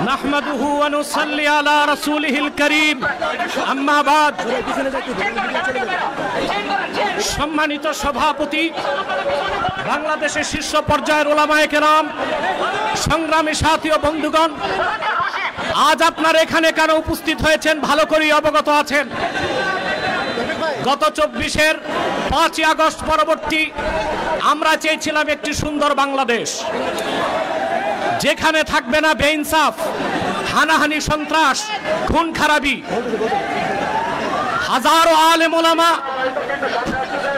নাহমাদুহু ওয়া নুসাল্লি আলা রাসূলিহিল কারীম, আম্মা বাদ। সম্মানিত সভাপতি, বাংলাদেশের শীর্ষ পর্যায়ের ওলামায়ে কেরাম, সংগ্রামী সাথী ও বন্ধুগণ, আজ আপনারা এখানে কেন উপস্থিত হয়েছেন ভালো করেই অবগত আছেন। গত ২৪-এর ৫ই আগস্ট পরবর্তী আমরা চেয়েছিলাম একটি সুন্দর বাংলাদেশ, যেখানে থাকবে না বেইনসাফ, হানাহানি, সন্ত্রাস, খুন খারাপি। হাজারো আলেম ওলামা,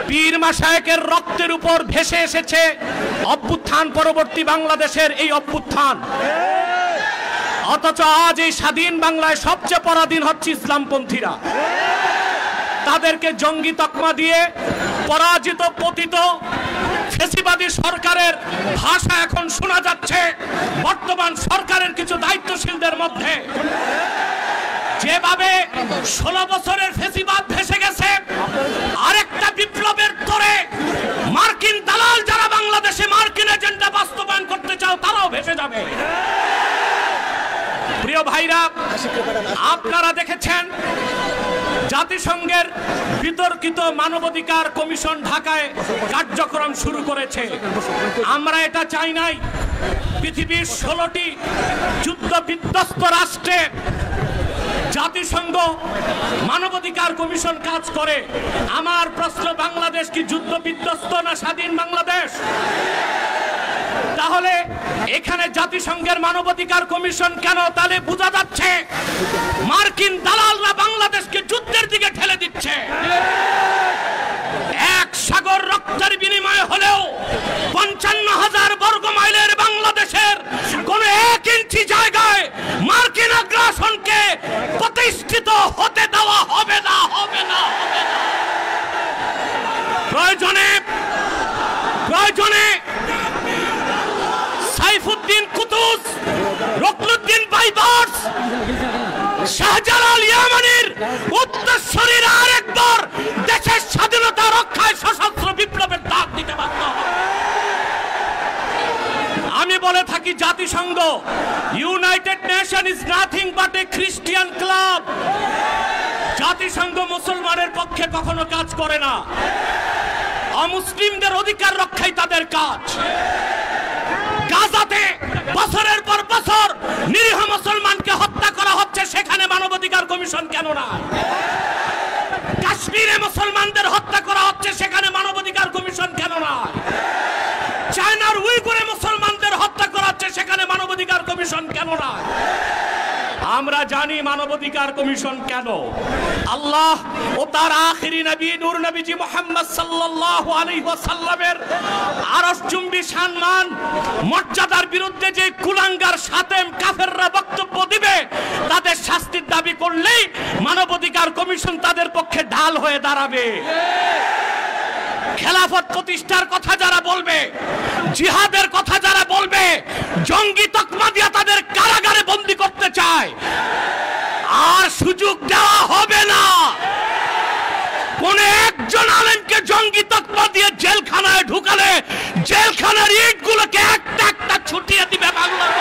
পীর মাশায়েখের রক্তের উপর ভেসে এসেছে অভ্যুত্থান পরবর্তী বাংলাদেশের এই অভ্যুত্থান। অথচ আজ এই স্বাধীন বাংলায় সবচেয়ে পরাধীন হচ্ছে ইসলামপন্থীরা। তাদেরকে জঙ্গি তকমা দিয়ে পরাজিত পতিত ফ্যাসিবাদী সরকারের ভাষা এখন শোনা যাচ্ছে বর্তমান সরকারের কিছু দায়িত্বশীলদের মধ্যে। যেভাবে ১৬ বছরের ফ্যাসিবাদ ভেসে গেছে, আরেকটা বিপ্লবের তরে মার্কিন দালাল যারা বাংলাদেশে মার্কিন এজেন্ডা বাস্তবায়ন করতে চাও তারাও ভেসে যাবে। প্রিয় ভাইরা, আপনারা দেখেছেন জাতিসংঘের বিতর্কিত মানবাধিকার কমিশন ঢাকায় কার্যক্রম শুরু করেছে। আমরা এটা চাই নাই। পৃথিবীর ১৬টি যুদ্ধ বিধ্বস্ত রাষ্ট্রে জাতিসংঘ মানবাধিকার কমিশন কাজ করে। আমার প্রশ্ন, বাংলাদেশ কি যুদ্ধ বিধ্বস্ত না স্বাধীন বাংলাদেশ? তাহলে এখানে জাতিসংঘের মানবাধিকার কমিশন কেন? তাহলে বোঝা যাচ্ছে মার্কিন দালালরা বাংলাদেশকে যুদ্ধের দিকে ঠেলে দিচ্ছে। এক সাগর রক্তের বিনিময়ে হলেও ৫৫,০০০ বর্গ মাইলের বাংলাদেশের কোন ১ ইঞ্চি জায়গায় মার্কিন আগ্রাসনকে প্রতিষ্ঠিত হতে দেওয়া হবে না, হবে না, হবে না। প্রয়োজনে সাইফুদ্দিন কুতুস, রুকনুদ্দিন বাইবার্স, শাহজালাল ইয়ামানির উত্তরসূরিরা আরেকবার দেশের স্বাধীনতা রক্ষায় সশস্ত্র বিপ্লবের ডাক দিতে বাধ্য হবে। আমি বলে থাকি, জাতিসংঘ, United nation is nothing but A Christian club. জাতিসংঘ মুসলমানের পক্ষে কখনো কাজ করে না। অমুসলিমদের অধিকার রক্ষাই তাদের কাজ। গাজাতে বছরের পর বছর নিরীহ মুসলমানকে হত্যা করা হচ্ছে, সেখানে মানবাধিকার কমিশন কেন না? কাশ্মীরে মুসলমানদের হত্যা করা হচ্ছে, সেখানে মানবাধিকার কমিশন কেন না? চায়নার উইগুরে মুসলমানদের হত্যা করা হচ্ছে, সেখানে মানবাধিকার কমিশন কেন না? আমরা জানি মানবাধিকার কমিশন কেন। আল্লাহ ও তার আখিরি নবী নূর নবীজি মুহাম্মদ সাল্লাল্লাহু আলাইহি ওয়াসাল্লামের আরশচুম্বী সম্মান মর্যাদার বিরুদ্ধে যে কুলাঙ্গার সাতেম কাফেররা বক্তব্য দিবে, তাদের শাস্তির দাবি করলেই মানবাধিকার কমিশন তাদের পক্ষে ঢাল হয়ে দাঁড়াবে। খেলাফত প্রতিষ্ঠার কথা যারা বলবে, জিহাদের কথা যারা বলবে, জঙ্গি তকমা দিয়ে তাদের কারাগারে বন্দী করতে চায়, আর সুযোগ দেওয়া হবে না। কোন একজন আলেমকে জঙ্গি তকমা দিয়ে জেলখানায় ঢুকালে জেলখানার ইটগুলোকে একটা একটা ছুটিয়ে দিবে বাংলার।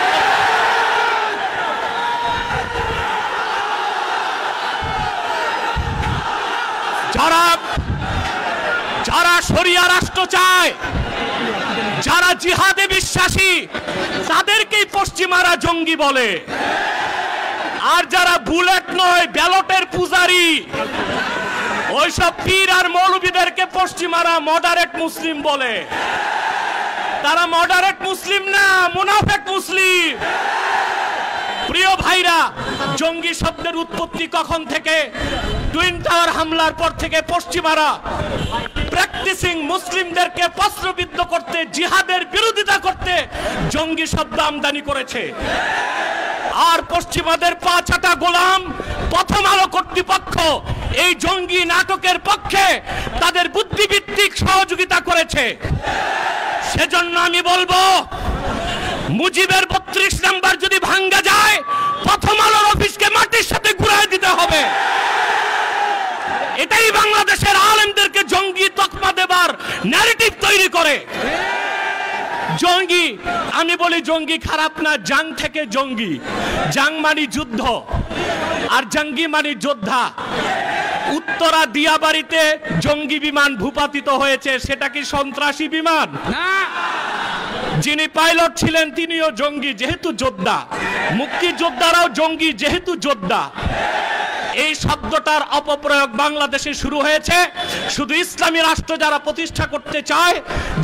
যারা শরিয়া রাষ্ট্র চায়, যারা জিহাদে বিশ্বাসী, তাদেরকেই পশ্চিমারা জঙ্গি বলে। আর যারা বুলেট নয়, ব্যালটের পূজারি, ওইসব পীর আর মৌলবীদেরকে পশ্চিমারা মডারেট মুসলিম বলে। তারা মডারেট মুসলিম না, মুনাফেক মুসলিম। প্রিয় ভাইরা, জঙ্গি শব্দের উৎপত্তি কখন থেকে? টুইন টাওয়ার হামলার পর থেকে পশ্চিমারা প্র্যাকটিসিং মুসলিমদেরকে প্রশ্নবিদ্ধ করতে, জিহাদের বিরোধিতা করতে জঙ্গি শব্দ আমদানি করেছে। আর পশ্চিমাদের পা চাটা গোলাম প্রথম আলো কর্তৃপক্ষ এই জঙ্গি নাটকের পক্ষে তাদের বুদ্ধিভিত্তিক সহযোগিতা করেছে। সেজন্য আমি বলবো, মুজিবের ৩২ নাম্বার যদি ভাঙ্গা যায়, প্রথম আলোর অফিসকে মাটির সাথে ঘুরায় দিতে হবে। এটাই বাংলাদেশের আলেমদেরকে জঙ্গি তকমা দেবার ন্যারেটিভ তৈরি করে। জঙ্গি জঙ্গি, আমি বলি জঙ্গি খারাপ না, জাং থেকে জঙ্গি। জাং মানে যুদ্ধ আর জঙ্গি মানে যোদ্ধা। উত্তরা দিয়াবাড়িতে জঙ্গি বিমান ভূপাতিত হয়েছে, সেটা কি সন্ত্রাসী বিমান? না। যিনি পাইলট ছিলেন তিনিও জঙ্গি যেহেতু যোদ্ধা, মুক্তিযোদ্ধারাও জঙ্গি যেহেতু যোদ্ধা। এই শব্দটার অপপ্রয়োগ বাংলাদেশে শুরু হয়েছে শুধু ইসলামী রাষ্ট্র যারা প্রতিষ্ঠা করতে চায়,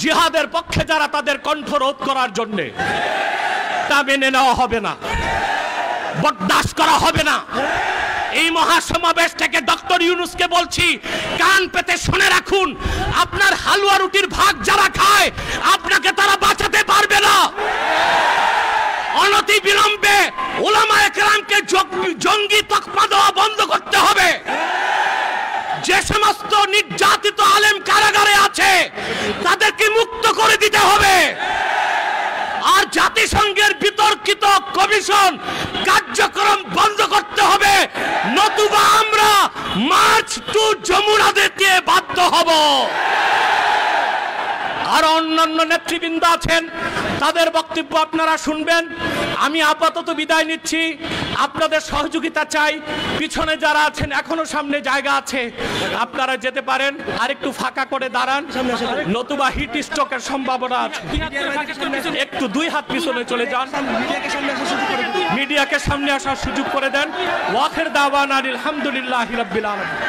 জিহাদের পক্ষে যারা, তাদের কণ্ঠ রোধ করার জন্য। তা মেনে নেওয়া হবে না, বরদাস্ত করা হবে না। এই মহাসমাবেশ থেকে ডক্টর ইউনূসকে বলছি, কান পেতে শুনে রাখুন, আপনার হালুয়া রুটির ভাগ যারা খায় আপনাকে তারা বাঁচাতে পারবে না। অনতি বিলম্বে উলামায়ে কেরামকে জঙ্গি তকমা দেওয়া বন্ধ করতে হবে। যে সমস্ত নির্যাতিত আলেম কারাগারে আছে তাদেরকে মুক্ত করে দিতে হবে। আর জাতিসংঘের বিতর্কিত কমিশন কার্যক্রম বন্ধ করতে হবে, নতুবা আমরা মার্চ টু যমুনা দিতে বাধ্য হব। আর অন্যান্য নেতৃবৃন্দ আছেন, তাদের বক্তব্য আপনারা শুনবেন। আমি আপাতত বিদায় নিচ্ছি, আপনাদের সহযোগিতা চাই। পিছনে যারা আছেন এখনো সামনে জায়গা আছে, আপনারা যেতে পারেন। আর একটু ফাঁকা করে দাঁড়ান, নতুবা হিট স্ট্রোকের সম্ভাবনা আছে। একটু 2 হাত পিছনে চলে যান, মিডিয়াকে সামনে আসার সুযোগ করে দেন। ওয়াখির দাওয়ানা আলহামদুলিল্লাহি রাব্বিল আলামিন।